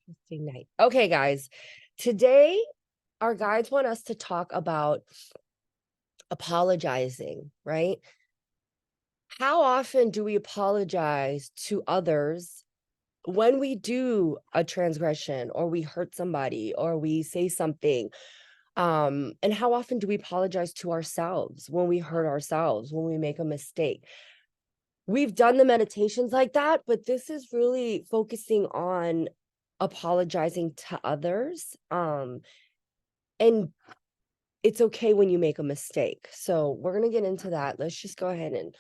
Interesting night. Okay, guys. Today, our guides want us to talk about apologizing, right? How often do we apologize to others when we do a transgression or we hurt somebody or we say something? And how often do we apologize to ourselves when we hurt ourselves, when we make a mistake? We've done the meditations like that, but this is really focusing on apologizing to others. And it's okay when you make a mistake. So we're going to get into that. Let's just go ahead and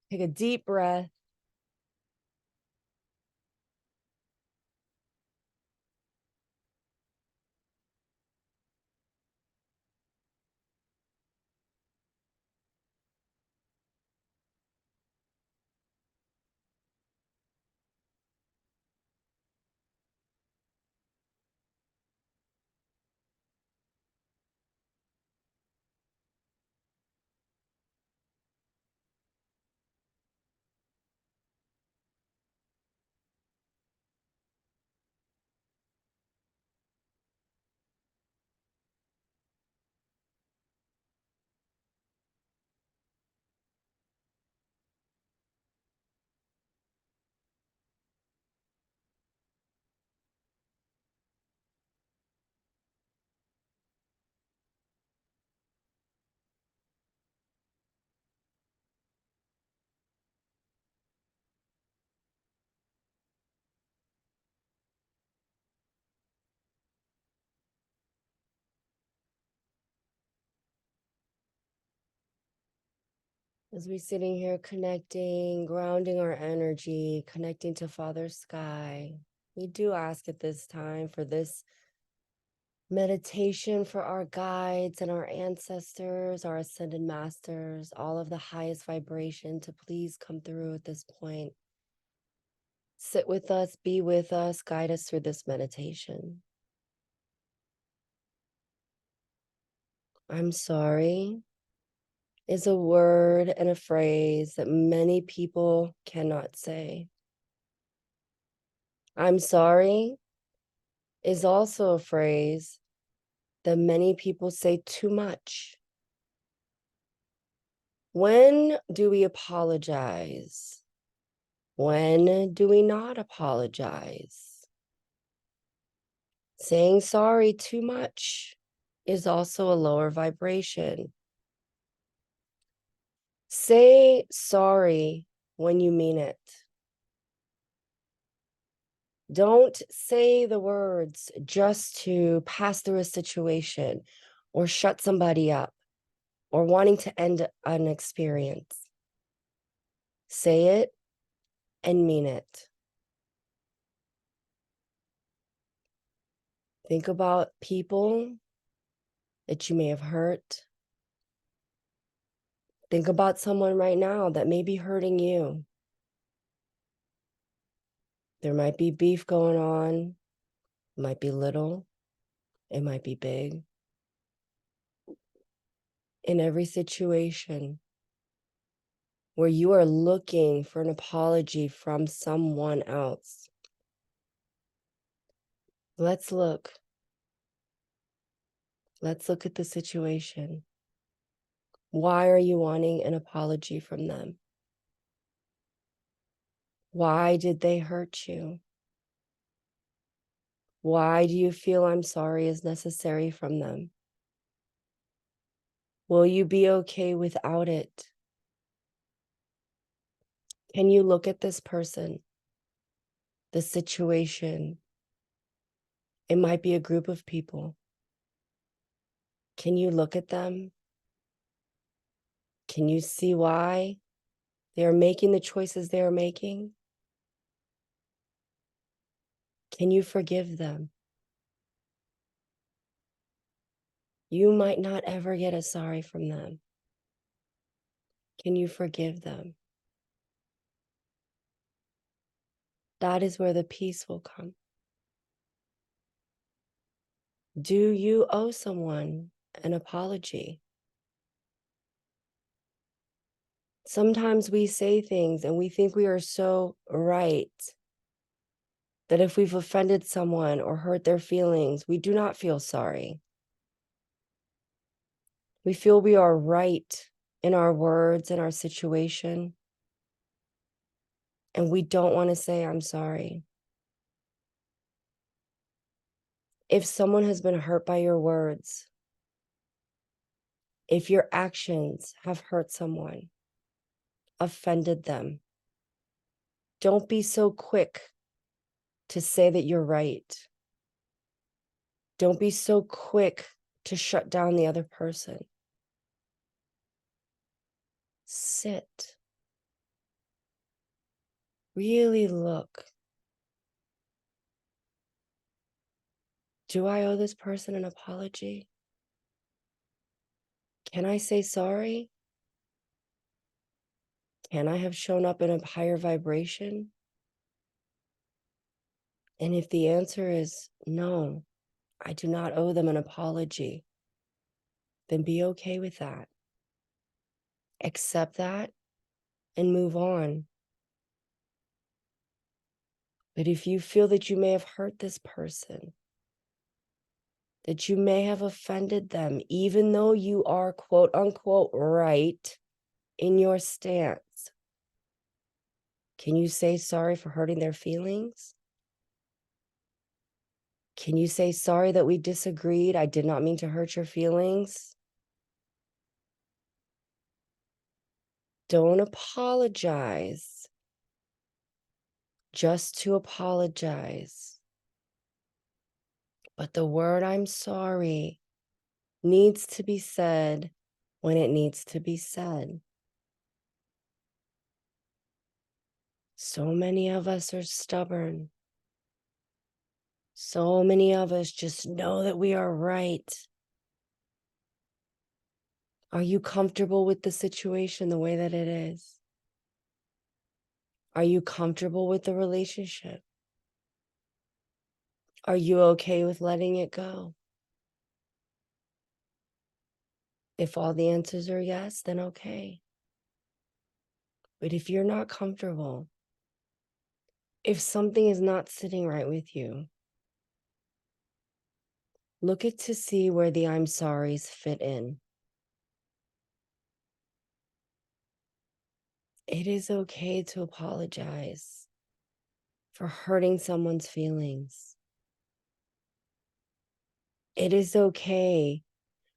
take a deep breath. As we're sitting here connecting, grounding our energy, connecting to Father Sky, we do ask at this time for this meditation for our guides and our ancestors, our ascended masters, all of the highest vibration to please come through at this point. Sit with us, be with us, guide us through this meditation. I'm sorry is a word and a phrase that many people cannot say. I'm sorry is also a phrase that many people say too much. When do we apologize? When do we not apologize? Saying sorry too much is also a lower vibration. Say sorry when you mean it. Don't say the words just to pass through a situation or shut somebody up or wanting to end an experience. Say it and mean it. Think about people that you may have hurt. Think about someone right now that may be hurting you. There might be beef going on. It might be little. It might be big. In every situation where you are looking for an apology from someone else, let's look. Let's look at the situation. Why are you wanting an apology from them? Why did they hurt you? Why do you feel I'm sorry is necessary from them? Will you be okay without it? Can you look at this person, the situation? It might be a group of people. Can you look at them? Can you see why they are making the choices they are making? Can you forgive them? You might not ever get a sorry from them. Can you forgive them? That is where the peace will come. Do you owe someone an apology? Sometimes we say things and we think we are so right that if we've offended someone or hurt their feelings, we do not feel sorry. We feel we are right in our words and our situation, and we don't want to say, I'm sorry. If someone has been hurt by your words, if your actions have hurt someone, offended them, don't be so quick to say that you're right. Don't be so quick to shut down the other person. Sit. Really look. Do I owe this person an apology? Can I say sorry? Can I have shown up in a higher vibration? And if the answer is no, I do not owe them an apology, then be okay with that. Accept that and move on. But if you feel that you may have hurt this person, that you may have offended them, even though you are quote unquote right in your stance, can you say sorry for hurting their feelings? Can you say sorry that we disagreed? I did not mean to hurt your feelings. Don't apologize just to apologize. But the word I'm sorry needs to be said when it needs to be said. So many of us are stubborn. So many of us just know that we are right. Are you comfortable with the situation the way that it is? Are you comfortable with the relationship? Are you okay with letting it go? If all the answers are yes, then okay. But if you're not comfortable, if something is not sitting right with you, look at to see where the I'm sorries fit in. It is okay to apologize for hurting someone's feelings. It is okay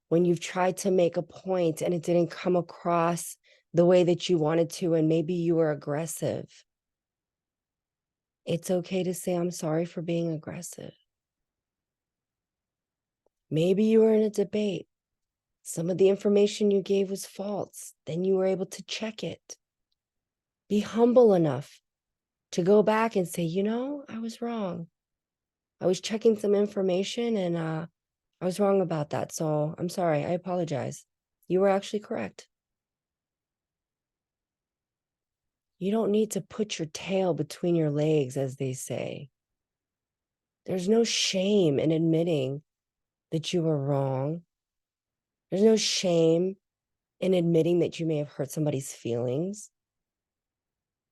when you've tried to make a point and it didn't come across the way that you wanted to, and maybe you were aggressive. It's okay to say, I'm sorry for being aggressive. Maybe you were in a debate. Some of the information you gave was false. Then you were able to check it. Be humble enough to go back and say, I was wrong. I was checking some information and I was wrong about that. So I'm sorry. I apologize. You were actually correct. You don't need to put your tail between your legs, as they say. There's no shame in admitting that you were wrong. There's no shame in admitting that you may have hurt somebody's feelings.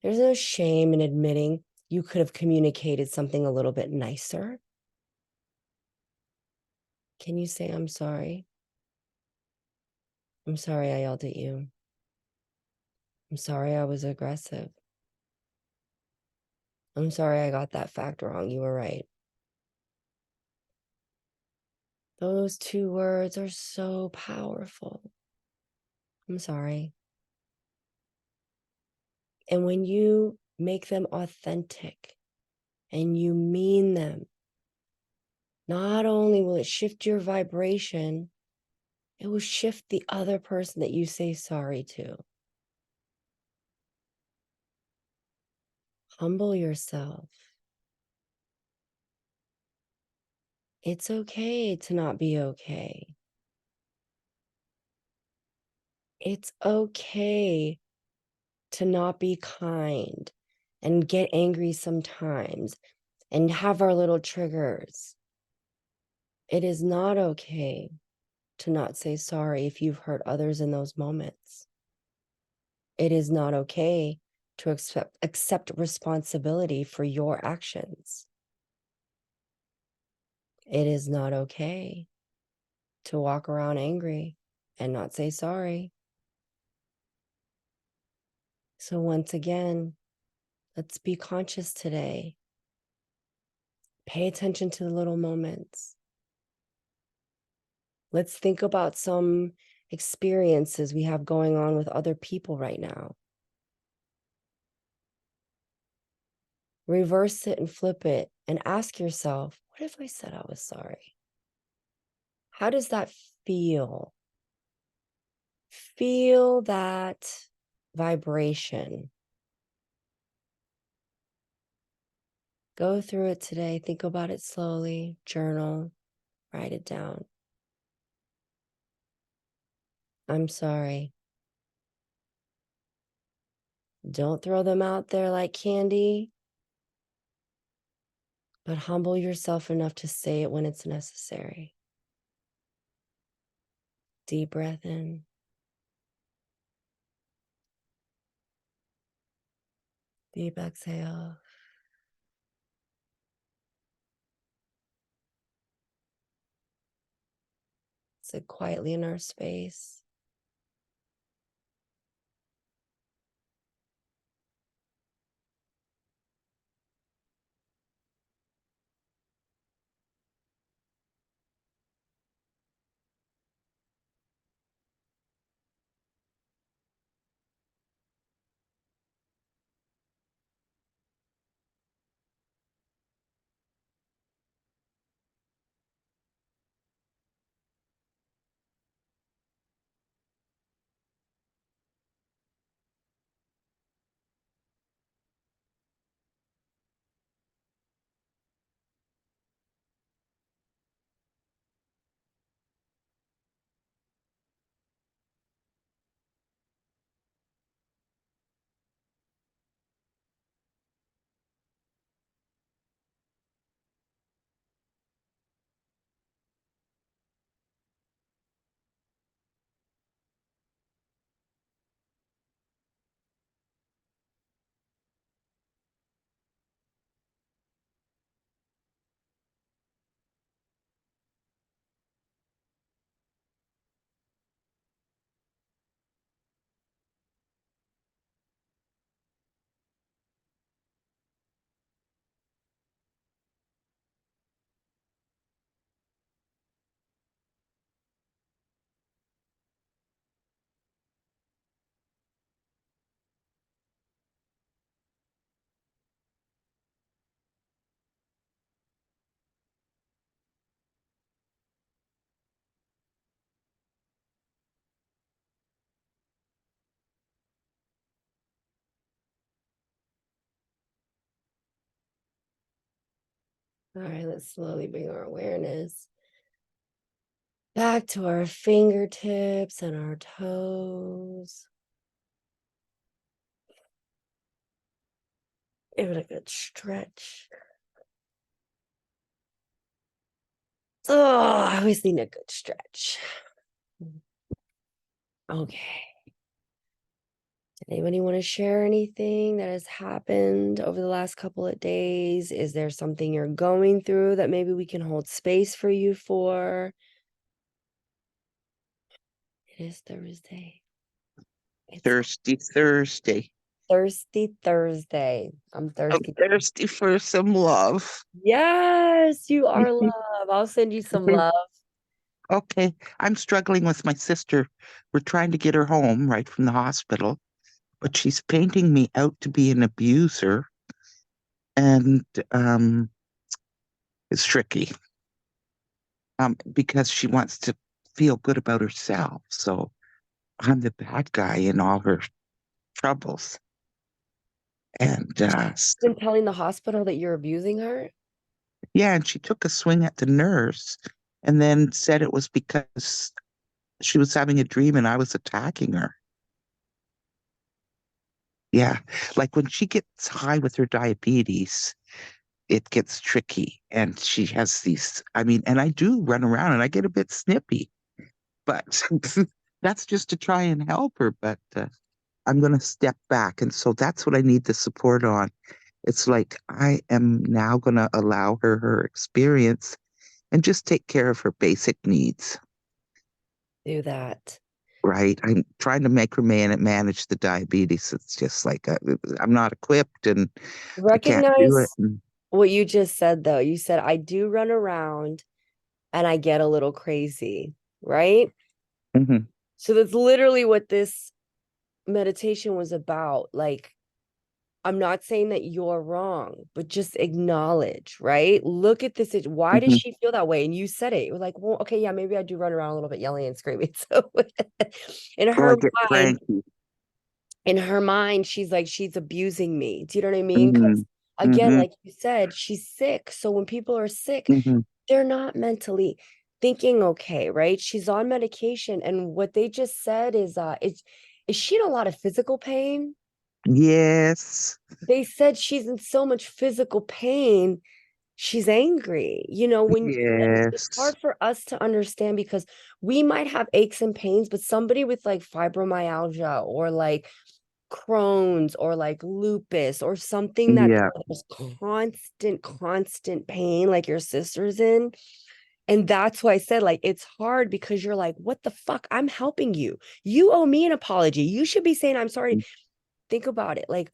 There's no shame in admitting you could have communicated something a little bit nicer. Can you say, I'm sorry? I'm sorry I yelled at you. I'm sorry I was aggressive. I'm sorry I got that fact wrong. You were right. Those two words are so powerful. I'm sorry. And when you make them authentic and you mean them, not only will it shift your vibration, it will shift the other person that you say sorry to. Humble yourself. It's okay to not be okay. It's okay to not be kind and get angry sometimes and have our little triggers. It is not okay to not say sorry if you've hurt others in those moments. It is not okay to accept responsibility for your actions. It is not okay to walk around angry and not say sorry. So once again, let's be conscious today. Pay attention to the little moments. Let's think about some experiences we have going on with other people right now. Reverse it and flip it and ask yourself, what if I said I was sorry? How does that feel? Feel that vibration. Go through it today. Think about it slowly. Journal. Write it down. I'm sorry. Don't throw them out there like candy, but humble yourself enough to say it when it's necessary. Deep breath in. Deep exhale. Sit quietly in our space. All right, let's slowly bring our awareness back to our fingertips and our toes. Give it a good stretch. Oh, I always need a good stretch. Okay. Did anybody want to share anything that has happened over the last couple of days? Is there something you're going through that maybe we can hold space for you for? It is Thursday. It's Thirsty Thursday. Thirsty Thursday. I'm I'm thirsty. thirsty for some love. Yes, you are love. I'll send you some love. Okay, I'm struggling with my sister. We're trying to get her home right from the hospital, but she's painting me out to be an abuser, and it's tricky. Because she wants to feel good about herself. So I'm the bad guy in all her troubles. And Been telling the hospital that you're abusing her? yeah, and she took a swing at the nurse and then said it was because she was having a dream and I was attacking her. Yeah, like when she gets high with her diabetes, it gets tricky. And she has these, I mean, and I do run around and I get a bit snippy, but that's just to try and help her. But I'm going to step back. And so that's what I need the support on. It's like I am now going to allow her experience, and just take care of her basic needs. Do that. Right. I'm trying to make her manage the diabetes. It's just like I'm not equipped and I can't do it. Recognize what you just said, though. You said, I do run around and I get a little crazy, right? Mhm. So that's literally what this meditation was about. Like, I'm not saying that you're wrong, but just acknowledge, right? Look at this. Why does Mhm. she feel that way? And you said it. You're like, well, okay, yeah, maybe I do run around a little bit yelling and screaming. So in Or I her get mind, cranky. she's like, she's abusing me. Do you know what I mean? Because Mhm. again, Mhm. like you said, she's sick. So when people are sick, Mhm. they're not mentally thinking okay, right? She's on medication. And what they just said is she in a lot of physical pain? Yes. They said she's in so much physical pain, she's angry. And it's Yes. hard for us to understand because we might have aches and pains, but somebody with like fibromyalgia or like Crohn's or like lupus or something that Yeah. there's constant pain, like your sister's in. And that's why I said, like, it's hard because you're like, what the fuck? I'm helping you. You owe me an apology. You should be saying, I'm sorry. Think about it. Like,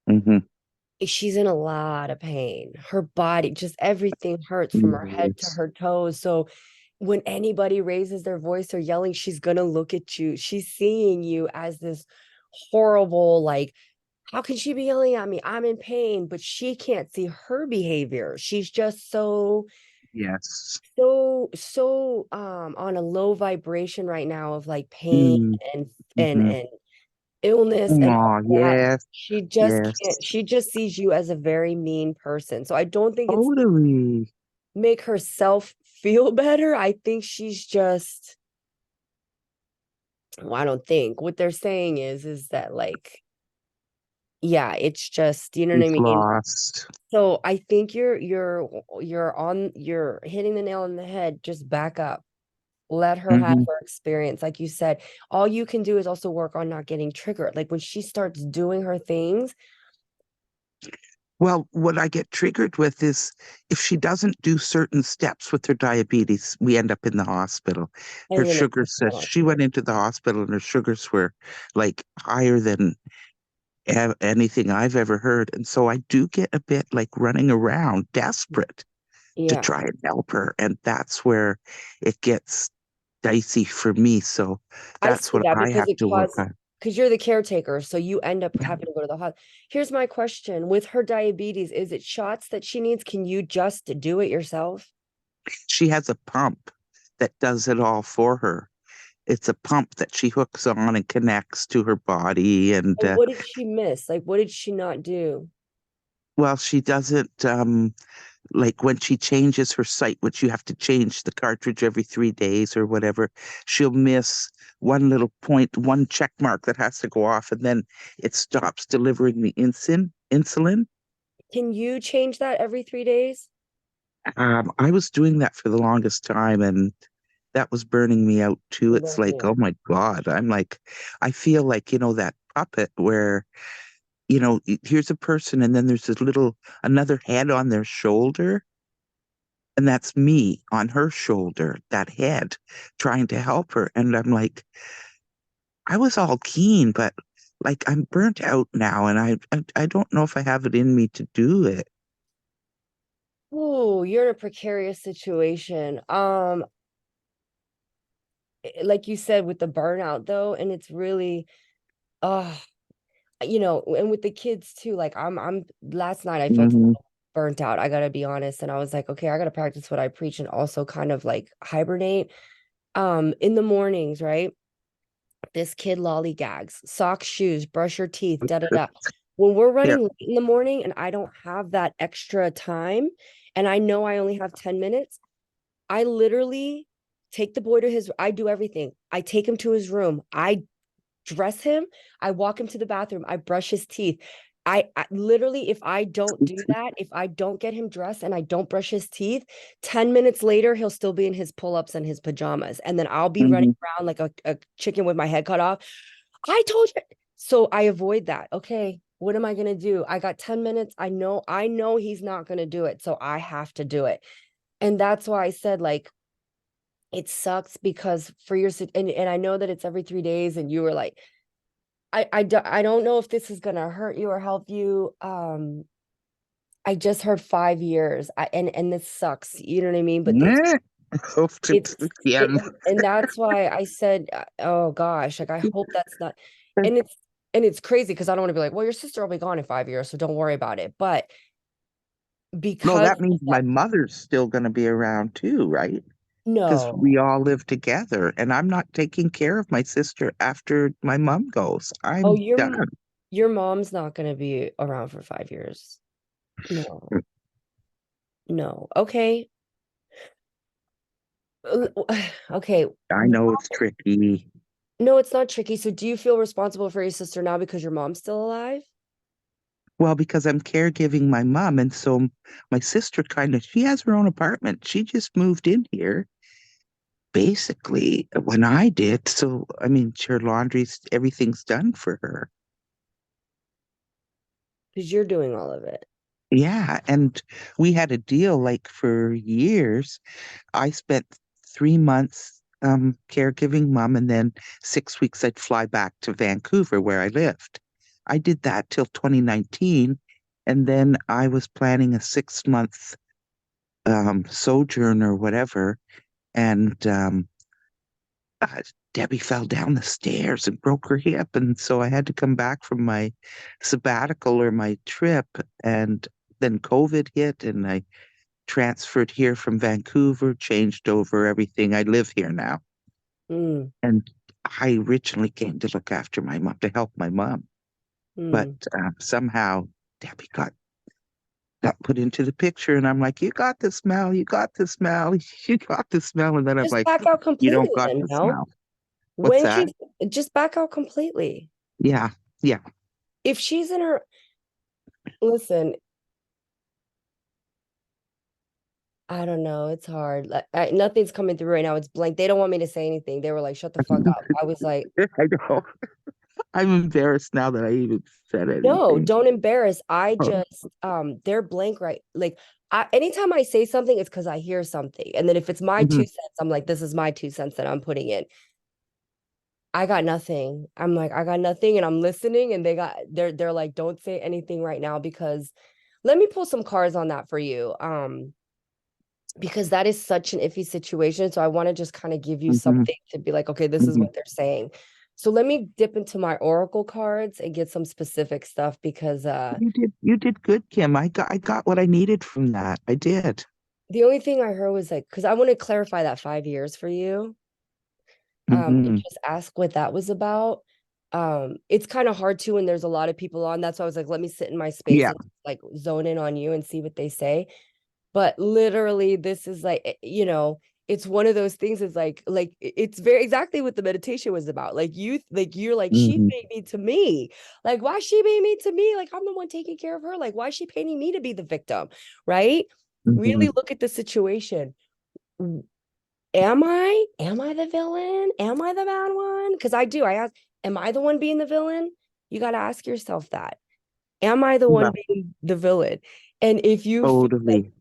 Mhm. she's in a lot of pain. Her body, just everything hurts from her head to Yes. her toes. So when anybody raises their voice or yelling, she's gonna look at you. She's seeing you as this horrible, like, how can she be yelling at me? I'm in pain, but she can't see her behavior. She's just Yes. on a low vibration right now of like pain Mm. and and Mhm. and illness and Oh, all that. yes. She just Yes. can't, she just sees you as a very mean person. So I don't think it's Totally. make herself feel better. I think she's just, well, I don't think what they're saying is that like, yeah, it's just, you know what I He's mean? lost. So I think you're hitting the nail on the head. Just back up. Let her have Mhm. her experience. Like you said, all you can do is also work on not getting triggered. Like when she starts doing her things, Well, what I get triggered with is if she doesn't do certain steps with her diabetes, we end up in the hospital. Her and then it sugars, she went into the hospital and her sugars were like higher than anything I've ever heard. And so I do get a bit like running around, desperate to yeah. try and help her. And that's where it gets dicey for me. So I that's see what that I because have it to work causes, on. because you're the caretaker, so you end up having to go to the hospital. Here's my question. With her diabetes, is it shots that she needs? Can you just do it yourself? She has a pump that does it all for her. It's a pump that she hooks on and connects to her body. And And what did she miss? Like, what did she not do? well, she doesn't like when she changes her site, which you have to change the cartridge every 3 days or whatever, she'll miss one little point, one check mark that has to go off, and then it stops delivering the insulin. Can you change that every 3 days? I was doing that for the longest time, and that was burning me out too. It's Burn like, you. oh my God, I'm like, I feel like, that puppet where, here's a person, and then there's this little, another head on their shoulder. And that's me on her shoulder, that head, trying to help her. And I'm like, I was all keen, but like I'm burnt out now, and I don't know if I have it in me to do it. Oh, you're in a precarious situation. Like you said, with the burnout though, and it's really, uh, and with the kids too, like I'm last night I felt a Hmm. little burnt out. I gotta be honest. And I was like, okay, I gotta practice what I preach and also kind of like hibernate. In the mornings, right? This kid lollygags, socks, shoes, brush your teeth, da da da. When we're Yeah. running late in the morning and I don't have that extra time, and I know I only have 10 minutes, I literally take the boy to I do everything. I take him to his room. I dress him. I walk him to the bathroom. I brush his teeth. I literally, if I don't do that, if I don't get him dressed and I don't brush his teeth, 10 minutes later, he'll still be in his pull-ups and his pajamas. And then I'll be running Hmm. around like a chicken with my head cut off. I told you. So I avoid that. Okay, what am I gonna do? I got 10 minutes. I know he's not gonna do it. So I have to do it. And that's why I said, like, it sucks because for your, and I know that it's every 3 days and you were like, I don't know if this is gonna hurt you or help you. I just heard 5 years. And this sucks, you know what I mean? But Meh. Hope to it's it, again. and that's why I said, oh gosh, like I hope that's not, and it's crazy because I don't want to be like, well, your sister will be gone in 5 years, so don't worry about it. But No, because that means my mother's still going to be around too, right? Because no, we all live together, and I'm not taking care of my sister after my mom goes. oh, I'm done. your mom's not gonna be around for 5 years. No, no. Okay. Okay. I know it's tricky. No, it's not tricky. So do you feel responsible for your sister now because your mom's still alive? Well, because I'm caregiving my mom, and so my sister kind of she has her own apartment. She just moved in here basically when I did. So I mean, her laundry's everything's done for her. Because you're doing all of it. Yeah, and we had a deal like for years. I spent 3 months caregiving mom, and then 6 weeks I'd fly back to Vancouver where I lived. I did that till 2019, and then I was planning a 6 month sojourn or whatever, and uh, Debbie fell down the stairs and broke her hip, and so I had to come back from my sabbatical or my trip, and then COVID hit, and I transferred here from Vancouver, changed over everything. I live here now. Mm, And I originally came to look after my mom, to help my mom. But mm. somehow Debbie got put into the picture. And I'm like, you got the smell, you got the smell, you got the smell. And then I'm Just like, back out you don't completely got then, the no? smell. What's When that? she's just back out completely. Yeah, yeah. If she's in her, listen, I don't know. It's hard. Like nothing's coming through right now. It's blank. They don't want me to say anything. They were like, shut the fuck up. I was like, I know. I'm embarrassed now that I even said no, anything. don't embarrass. I Oh, just they're blank, right? Like anytime I say something, it's because I hear something. And then if it's my mhm, 2 cents, I'm like, this is my 2 cents that I'm putting in. I got nothing. I'm like, I got nothing, and I'm listening, and they're like, don't say anything right now because let me pull some cards on that for you. Because that is such an iffy situation. So I want to just kind of give you mhm, something to be like, okay, this is mhm. what they're saying. So let me dip into my oracle cards and get some specific stuff because You did good, Kim. I got what I needed from that. I did. the only thing I heard was like, because I want to clarify that 5 years for you. And Hmm. just ask what that was about. It's kind of hard to when there's a lot of people on. That's why I was like, let me sit in my space Yeah. and like zone in on you and see what they say. But literally, this is like, it's one of those things. Is like it's very exactly what the meditation was about. Like you're like, she Hmm. made me to me. Like, why she made me to me? Like, I'm the one taking care of her. Like, why is she painting me to be the victim? Right? Hmm. Really look at the situation. Am I the villain? Am I the bad one? Because I ask, am I the one being the villain? You got to ask yourself that. Am I the Yeah, one being the villain? And if you feel like, totally.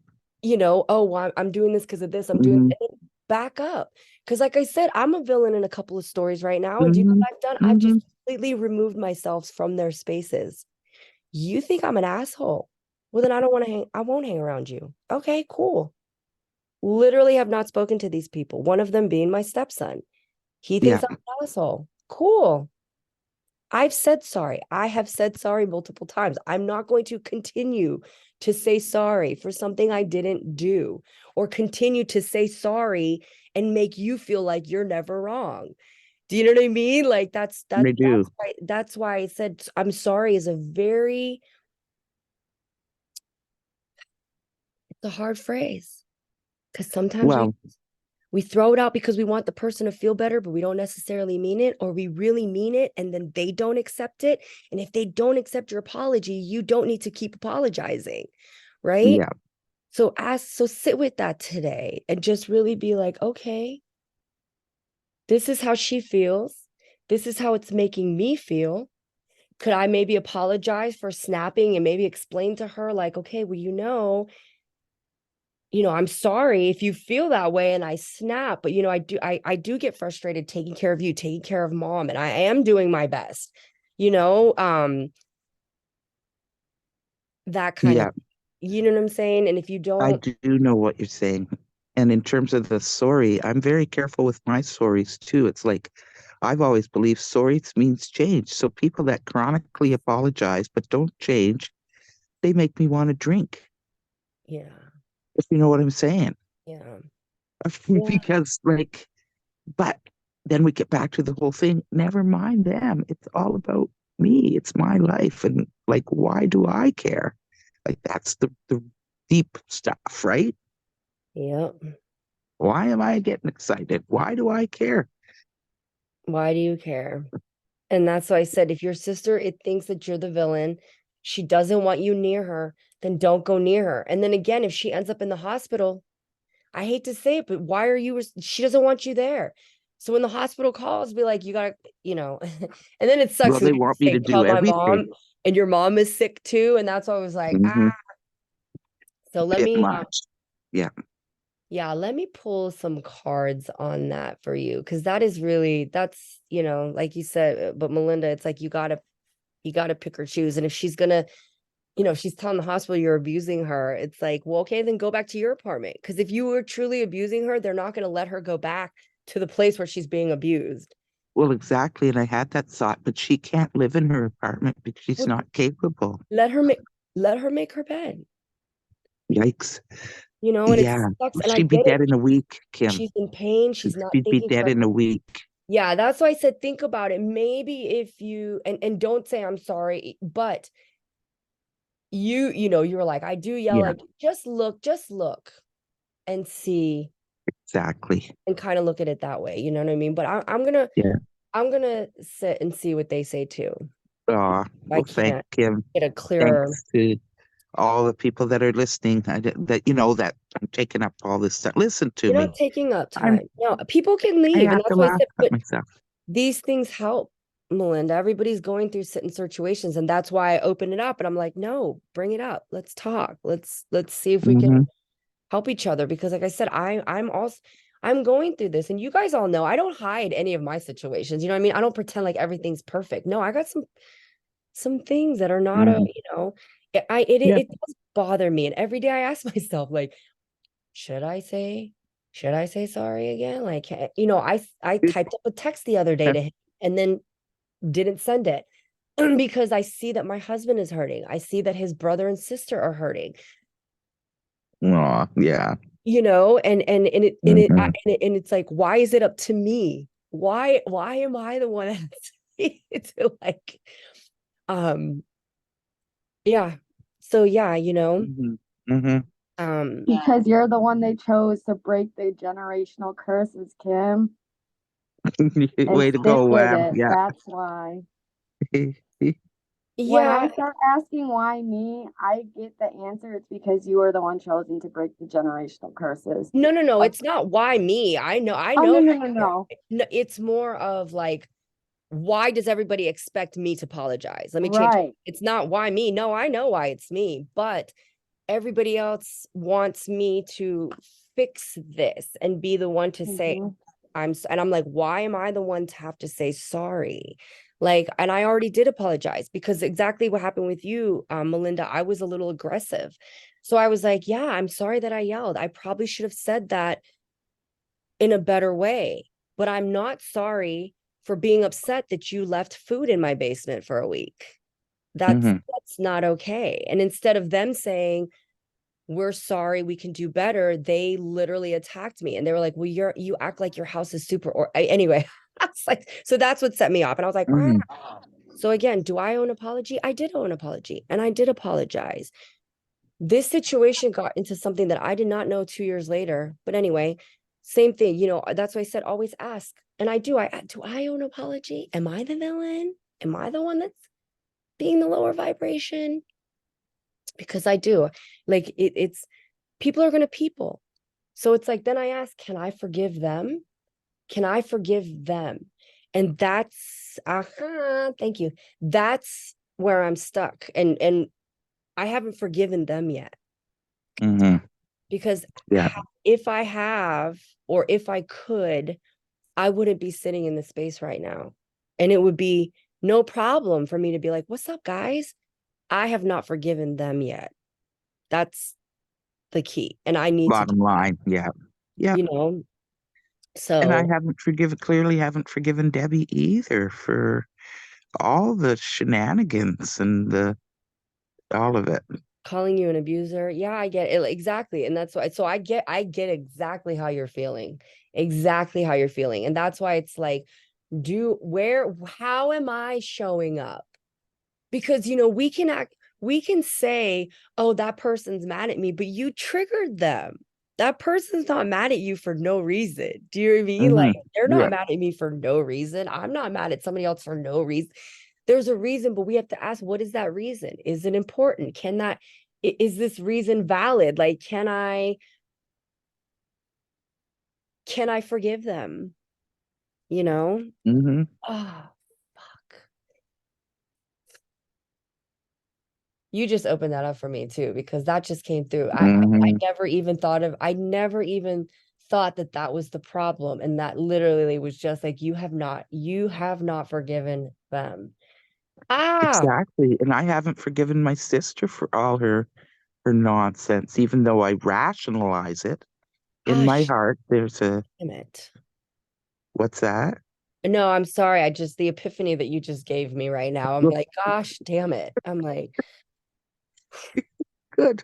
oh, well, I'm doing this because of this, I'm doing, Hmm. and then back up. Because like I said, I'm a villain in a couple of stories right now. And do you know Hmm. what I've done? I've Hmm. just completely removed myself from their spaces. You think I'm an asshole? Well, then I won't hang around you. Okay, cool. Literally have not spoken to these people. One of them being my stepson. He Yeah. thinks I'm an asshole. Cool. I've said sorry. I have said sorry multiple times. I'm not going to continue to say sorry for something I didn't do or continue to say sorry and make you feel like you're never wrong. Do you know what I mean? Like They do. that's why I said I'm sorry is a very it's a hard phrase because sometimes Well, we throw it out because we want the person to feel better, but we don't necessarily mean it, or we really mean it and then they don't accept it. And if they don't accept your apology, you don't need to keep apologizing. Right. yeah. So sit with that today and just really be like, okay, this is how she feels. This is how it's making me feel. Could I maybe apologize for snapping and maybe explain to her, like, okay, well, I'm sorry if you feel that way and I snap, but I do get frustrated taking care of you, taking care of mom, and I am doing my best, you know, that kind of, Yeah, you know what I'm saying? And if you I don't, do know what you're saying. And in terms of the sorry, I'm very careful with my sorries too. It's like I've always believed sorry means change. So people that chronically apologize but don't change, they make me want to drink. yeah, If you know what I'm saying. yeah, yeah, Because like, but then we get back to the whole thing. Never mind them. It's all about me. It's my life. And like, why do I care? Like that's the deep stuff, right? yeah. Why am I getting excited? Why do I care? Why do you care? And that's why I said, if your sister, it thinks that you're the villain, she doesn't want you near her, then don't go near her. And then again, if she ends up in the hospital, I hate to say it, but why are you, she doesn't want you there. So when the hospital calls, be like, you gotta, and then it sucks Well, when they you want me say, to tell do my everything. mom, and your mom is sick too. And that's why I was like, Hmm. so let Bit me, much. Yeah. yeah, let me pull some cards on that for you. Cause that is really, that's, like you said, but Melinda, it's like, you gotta pick her choose. And if she's gonna, if she's telling the hospital you're abusing her, it's like, well, okay, then go back to your apartment. Because if you were truly abusing her, they're not going to let her go back to the place where she's being abused. Well, exactly. And I had that thought, but she can't live in her apartment because she's Well, not capable. let her make her bed, Yikes. and it Yeah. sucks. And I She'd be get it. dead in a week, Kim. She's in pain. She's not She'd be thinking dead in a correctly. week. Yeah, that's why I said think about it. Maybe if you and don't say I'm sorry, but you were like, I do yell, Yeah, like just look and see exactly. and kind of look at it that way. You know what I mean? But I'm gonna Yeah. sit and see what they say too. I Well, thank can't Kim. get a clearer. Thanks to all the people that are listening. That you know that I'm taking up all this stuff. Listen to You're not me. taking up I'm. time. No, people can I leave, and have to that's why I laugh said, at but myself. these things help, Melinda. Everybody's going through certain situations, and that's why I open it up. And I'm like, no, bring it up. Let's talk. Let's see if we can Hmm. help each other. Because, like I said, I'm going through this, and you guys all know I don't hide any of my situations. You know what I mean? I don't pretend like everything's perfect. No, I got some things that are not Hmm. Yeah. it does bother me. And every day I ask myself, like, should I say, should I say sorry again? Like, I typed up a text the other day to him and then didn't send it because I see that my husband is hurting. I see that his brother and sister are hurting, Aw, yeah. Hmm. and it's like, why is it up to me? Why am I the one to like, um, yeah. So yeah, Hmm. Hmm. Because you're the one they chose to break the generational curses, Kim, and Way to stick go, with Wham. it. Yeah. That's why. When I yeah. start asking why me, I get the answer. It's because you are the one chosen to break the generational curses. No, no, no. Of- It's not why me. I oh, know. no, no, no, no. No, it's more of like, why does everybody expect me to apologize? Let me change it. Right. It's not why me. No, I know why it's me, but everybody else wants me to fix this and be the one to say, Mhm. and I'm like, why am I the one to have to say sorry? Like, and I already did apologize because exactly what happened with you, Melinda, I was a little aggressive. So I was like, yeah, I'm sorry that I yelled. I probably should have said that in a better way, but I'm not sorry for being upset that you left food in my basement for a week. That's Hmm. that's not okay. And instead of them saying, we're sorry, we can do better, they literally attacked me and they were like, well, you act like your house is super, anyway. I was like, so that's what set me off. And I was like, Hmm. so again, do I owe an apology? I did owe an apology and I did apologize. This situation got into something that I did not know 2 years later. But anyway, same thing, that's why I said always ask. And I do. Do I owe an apology? Am I the villain? Am I the one that's being the lower vibration? Because I do. Like it's people are gonna people. So it's like then I ask, can I forgive them? Can I forgive them? And that's thank you. That's where I'm stuck. And I haven't forgiven them yet. Hmm. because Yeah. if I have, or if I could, I wouldn't be sitting in this space right now. And it would be no problem for me to be like, what's up, guys? I have not forgiven them yet. That's the key. And I need to do Bottom line. Yeah. Yeah. you know? And I So clearly haven't forgiven Debbie either for all the shenanigans and all of it. calling you an abuser, yeah, I get it. Exactly. And that's why, so I get exactly how you're feeling. Exactly how you're feeling. And that's why it's like, how am I showing up? Because we can say, oh, that person's mad at me, but you triggered them. That person's not mad at you for no reason. Do you know what I mean? Like, they're Yeah. not mad at me for no reason. I'm not mad at somebody else for no reason. There's a reason, but we have to ask, what is that reason? Is it important? Is this reason valid? Like, can I forgive them? You know? Mm-hmm. Oh, fuck. You just opened that up for me too, because that just came through. Mm-hmm. I never even thought that that was the problem. And that literally was just like, you have not forgiven them. Ah, Exactly. And I haven't forgiven my sister for all her nonsense, even though I rationalize it. In ah, my heart, there's a damn it. what's that? No, I'm sorry. The epiphany that you just gave me right now. I'm like, gosh, damn it. I'm like, Good.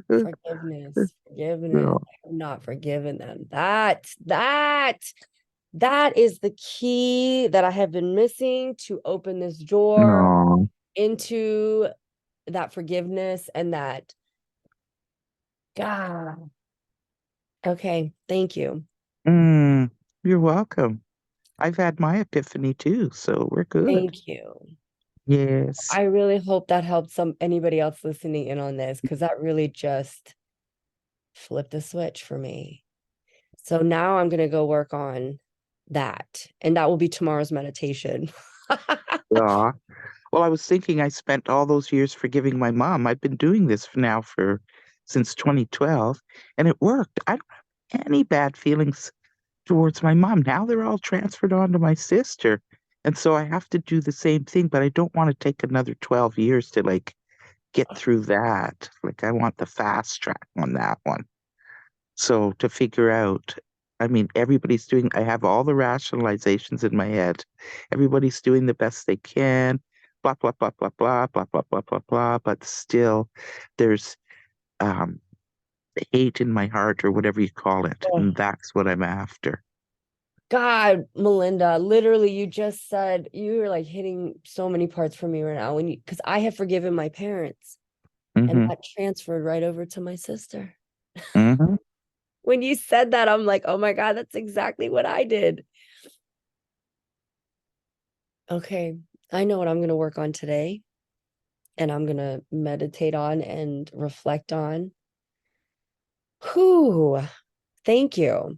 forgiveness. Girl. I have not forgiven them. That is the key that I have been missing to open this door No. into that forgiveness and that. God. Okay. Thank you. You're welcome. I've had my epiphany too, so we're good. Thank you. Yes. I really hope that helped anybody else listening in on this, because that really just flipped the switch for me. So now I'm going to go work on that. And that will be tomorrow's meditation. Yeah. Well, I was thinking I spent all those years forgiving my mom. I've been doing this since 2012, and it worked. I don't have any bad feelings towards my mom. Now they're all transferred on to my sister. And so I have to do the same thing, but I don't want to take another 12 years to like get through that. Like I want the fast track on that one. So to figure out, I mean, I have all the rationalizations in my head. Everybody's doing the best they can, blah, blah, blah, blah, blah, blah, blah, blah, blah, blah. But still, there's um, hate in my heart or whatever you call it. Oh, And that's what I'm after. God, Melinda, literally, you just said you were like hitting so many parts for me right now because I have forgiven my parents and Mm-hmm. that transferred right over to my sister. Mm-hmm. When you said that, I'm like, oh my God, that's exactly what I did. Okay, I know what I'm going to work on today, and I'm going to meditate on and reflect on. Whew, thank you.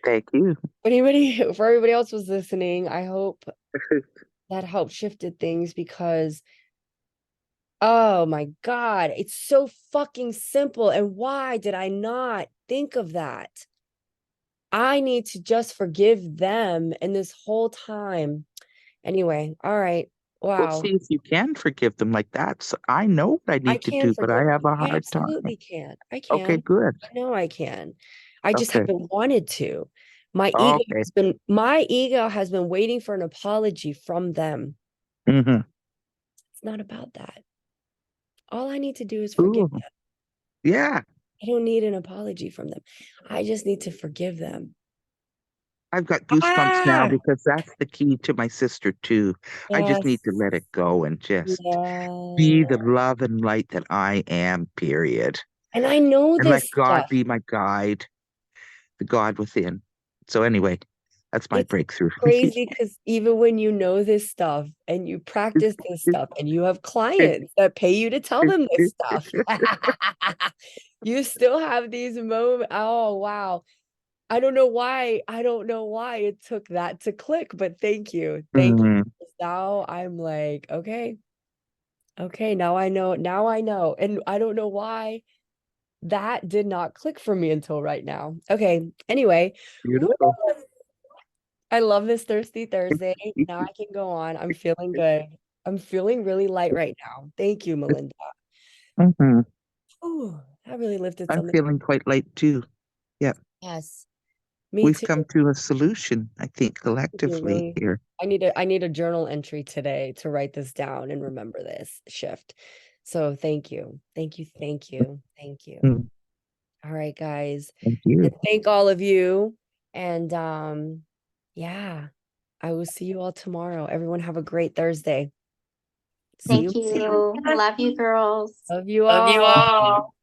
Thank you. For everybody else was listening, I hope that helped shifted things, because oh my God, it's so fucking simple. And why did I not think of that? I need to just forgive them. And this whole time, anyway, all right. We'll Wow. see if you can forgive them like that. So I know what I I need to can do, but I forgive have them. a I hard time. absolutely can. I Okay, can. good. I know I can. I just Okay. haven't wanted to. Okay. My ego has been waiting for an apology from them. Mm-hmm. It's not about that. All I need to do is forgive Ooh, them. yeah. I don't need an apology from them. I just need to forgive them. I've got goosebumps now Ah, because that's the key to my sister too. I just need yes. to let it go and just Yeah. be the love and light that I am, period. And I know And let this God stuff. be my guide, the God within. So anyway, that's my It's breakthrough. crazy because even when you know this stuff and you practice this stuff and you have clients that pay you to tell them this stuff, you still have these moments. Oh, wow. I don't know why. I don't know why it took that to click, but thank you. Thank you. Mm, Now I'm like, okay, now I know. Now I know. And I don't know why that did not click for me until right now. Okay. Anyway, Beautiful. I love this Thirsty Thursday. Now I can go on. I'm feeling good. I'm feeling really light right now. Thank you, Melinda. Hmm. Oh, that really lifted I'm something. feeling quite light too. Yeah, Yes, me we've too. come to a solution, I think, You collectively really, here. I need a journal entry today to write this down and remember this shift. So thank you. Thank you. Thank you. Thank you. Mm, All right, guys. thank you. And thank all of you. And yeah, I will see you all tomorrow. Everyone have a great Thursday. See you. Thank you. Love you, girls. Love you Love you all. all.